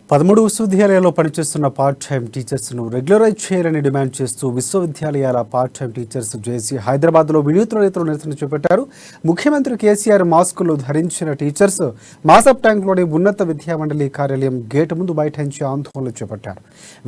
13 విశ్వవిద్యాలయాల్లో పనిచేస్తున్న part time టీచర్స్ను regularise చేయాలని డిమాండ్ చేస్తూ విశ్వవిద్యాలయాల పార్ట్ టైం టీచర్స్ జేఏసీ హైదరాబాద్లో వినూత్న రీతిలో నిరసన చేపట్టారు. ముఖ్యమంత్రి కేసీఆర్ మాస్కులు ధరించిన టీచర్స్ మాసప్ ట్యాంక్లోని ఉన్నత విద్యామండలి కార్యాలయం గేటు ముందు బైఠాయించి ఆందోళన చేపట్టారు.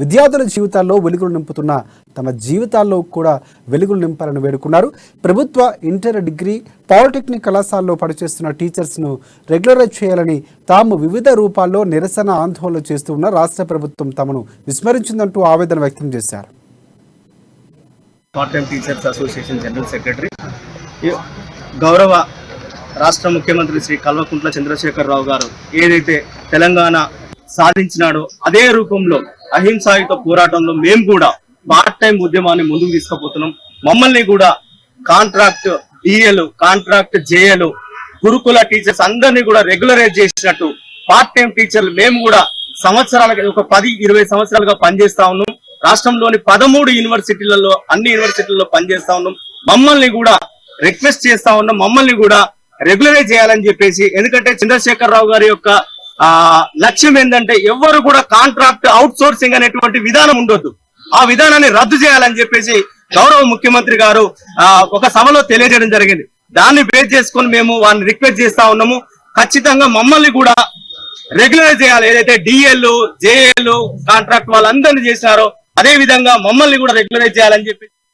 విద్యార్థుల జీవితాల్లో వెలుగులు నింపుతున్న తమ జీవితాల్లో కూడా వెలుగులు నింపాలని వేడుకున్నారు. ప్రభుత్వ ఇంటర్, డిగ్రీ, పాలిటెక్నిక్ కళాశాలలో పనిచేస్తున్న టీచర్స్ను రెగ్యులరైజ్ చేయాలని తాము వివిధ రూపాల్లో నిరసన ఆందోళన చేస్తూ ఉన్న రాష్ట్ర ప్రభుత్వం తమను విస్మరించిందంటూ ఆవేదన వ్యక్తం చేశారు. Part time teachers association general secretary గౌరవ రాష్ట్ర ముఖ్యమంత్రి శ్రీ కల్వకుంట్ల చంద్రశేఖరరావు గారు ఏదైతే తెలంగాణ సాధించినాడో అదే రూపంలో అహింసాయుత పోరాటంలో మేము కూడా పార్ట్ టైం ఉద్యమాన్ని ముందుకు తీసుకుపోతున్నాం. మమ్మల్ని కూడా కాంట్రాక్ట్ డిఏలు, కాంట్రాక్ట్ జేఏలు, గురుకుల టీచర్స్ అందరినీ కూడా రెగ్యులరైజ్ చేసినట్టు పార్ట్ టైం టీచర్లు మేము కూడా సంవత్సరాలుగా ఒక 10-20 సంవత్సరాలుగా పనిచేస్తా ఉన్నాం. రాష్ట్రంలోని 13 యూనివర్సిటీలలో అన్ని యూనివర్సిటీలలో పనిచేస్తా ఉన్నాం. మమ్మల్ని కూడా రిక్వెస్ట్ చేస్తా ఉన్నాం, మమ్మల్ని కూడా రెగ్యులరైజ్ చేయాలని చెప్పేసి. ఎందుకంటే చంద్రశేఖరరావు గారి యొక్క లక్ష్యం ఏంటంటే ఎవరు కూడా కాంట్రాక్ట్ అవుట్ సోర్సింగ్ అనేటువంటి విధానం ఉండొద్దు, ఆ విధానాన్ని రద్దు చేయాలని చెప్పేసి గౌరవ ముఖ్యమంత్రి గారు ఒక సభలో తెలియజేయడం జరిగింది. దాన్ని బేస్ చేసుకొని మేము వారిని రిక్వెస్ట్ చేస్తా ఉన్నాము. ఖచ్చితంగా మమ్మల్ని కూడా రెగ్యులరైజ్ చేయాలి. ఏదైతే డిఎల్, జేఏలు, కాంట్రాక్ట్ వాళ్ళందరినీ చేసినారో అదే విధంగా మమ్మల్ని కూడా రెగ్యులరైజ్ చేయాలని చెప్పి